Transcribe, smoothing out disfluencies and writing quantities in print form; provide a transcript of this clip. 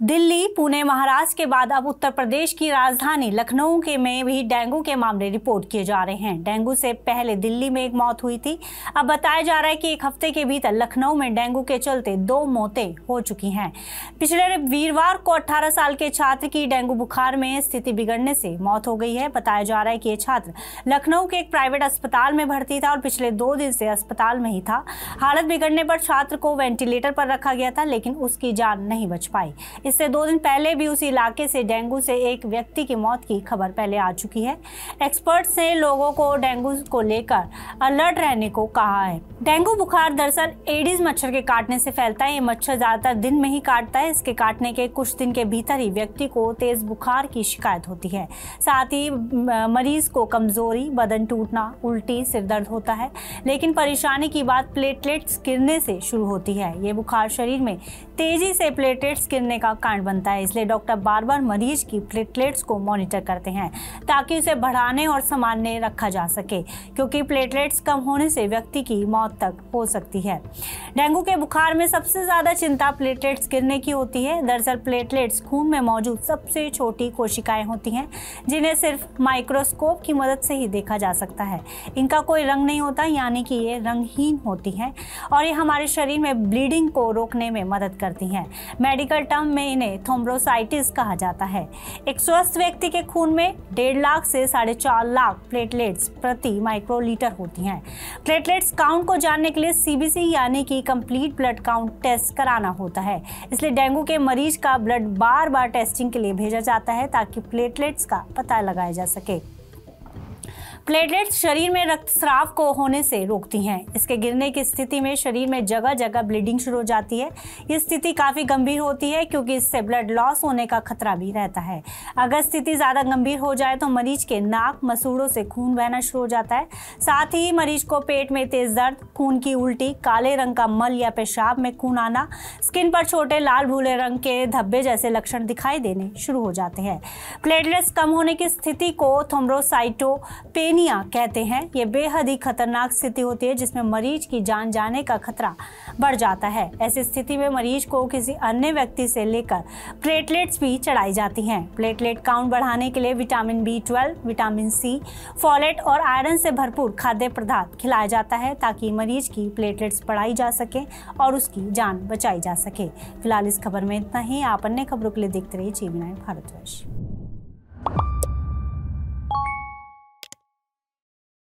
दिल्ली, पुणे, महाराष्ट्र के बाद अब उत्तर प्रदेश की राजधानी लखनऊ के में भी डेंगू के मामले रिपोर्ट किए जा रहे हैं। डेंगू से पहले दिल्ली में एक मौत हुई थी। अब बताया जा रहा है कि एक हफ्ते के भीतर लखनऊ में डेंगू के चलते 2 मौतें हो चुकी हैं। पिछले वीरवार को 18 साल के छात्र की डेंगू बुखार में स्थिति बिगड़ने से मौत हो गई है। बताया जा रहा है कि ये छात्र लखनऊ के एक प्राइवेट अस्पताल में भर्ती था और पिछले 2 दिन से अस्पताल में ही था। हालत बिगड़ने पर छात्र को वेंटिलेटर पर रखा गया था, लेकिन उसकी जान नहीं बच पाई। इससे 2 दिन पहले भी उसी इलाके से डेंगू से एक व्यक्ति की मौत की खबर पहले आ चुकी है। एक्सपर्ट्स ने लोगों को डेंगू को लेकर अलर्ट रहने को कहा है। डेंगू बुखार दरअसल एडिस मच्छर के काटने से फैलता है। ये मच्छर ज्यादातर दिन में ही काटता है। इसके काटने के कुछ दिन के भीतर ही व्यक्ति को तेज बुखार की शिकायत होती है। साथ ही मरीज को कमजोरी, बदन टूटना, उल्टी, सिर दर्द होता है। लेकिन परेशानी की बात प्लेटलेट्स गिरने से शुरू होती है। ये बुखार शरीर में तेजी से प्लेटलेट्स गिरने का कारण बनता है। इसलिए डॉक्टर बार बार मरीज की प्लेटलेट्स को मॉनिटर करते हैं ताकि उसे बढ़ाने और सामान्य रखा जा सके, क्योंकि प्लेटलेट्स कम होने से व्यक्ति की मौत तक हो सकती है। डेंगू के बुखार में सबसे ज्यादा चिंता प्लेटलेट्स गिरने की होती है। दरअसल प्लेटलेट्स खून में मौजूद सबसे छोटी कोशिकाएं होती हैं, जिन्हें सिर्फ माइक्रोस्कोप की मदद से ही देखा जा सकता है। इनका कोई रंग नहीं होता, यानी कि ये रंगहीन होती हैं और ये हमारे शरीर में ब्लीडिंग को रोकने में मदद करती हैं। मेडिकल टर्म में इन्हें थ्रोम्बोसाइटिस कहा जाता है। एक स्वस्थ व्यक्ति के खून में 1.5 लाख से 4.5 लाख प्लेटलेट्स प्रति माइक्रोलीटर होती हैं। प्लेटलेट्स काउंट को जानने के लिए सीबीसी यानी कि कंप्लीट ब्लड काउंट टेस्ट कराना होता है। इसलिए डेंगू के मरीज का ब्लड बार बार टेस्टिंग के लिए भेजा जाता है ताकि प्लेटलेट्स का पता लगाया जा सके। प्लेटलेट्स शरीर में रक्तस्राव को होने से रोकती हैं। इसके गिरने की स्थिति में शरीर में जगह जगह ब्लीडिंग शुरू हो जाती है। ये स्थिति काफी गंभीर होती है, क्योंकि इससे ब्लड लॉस होने का खतरा भी रहता है। अगर स्थिति ज्यादा गंभीर हो जाए तो मरीज के नाक, मसूड़ों से खून बहना शुरू हो जाता है। साथ ही मरीज को पेट में तेज दर्द, खून की उल्टी, काले रंग का मल या पेशाब में खून आना, स्किन पर छोटे लाल भूरे रंग के धब्बे जैसे लक्षण दिखाई देने शुरू हो जाते हैं। प्लेटलेट्स कम होने की स्थिति को थ्रोम्बोसाइटोपेनिया कहते हैं। ये बेहद ही खतरनाक स्थिति होती है जिसमें मरीज की जान जाने का खतरा बढ़ जाता है। ऐसी स्थिति में मरीज को किसी अन्य व्यक्ति से लेकर प्लेटलेट्स भी चढ़ाई जाती हैं। प्लेटलेट काउंट बढ़ाने के लिए vitamin B12, vitamin C, folate और आयरन से भरपूर खाद्य पदार्थ खिलाया जाता है ताकि मरीज की प्लेटलेट्स बढ़ाई जा सके और उसकी जान बचाई जा सके। फिलहाल इस खबर में इतना ही। आप अन्य खबरों के लिए देखते रहिए GV9 भारतवर्ष।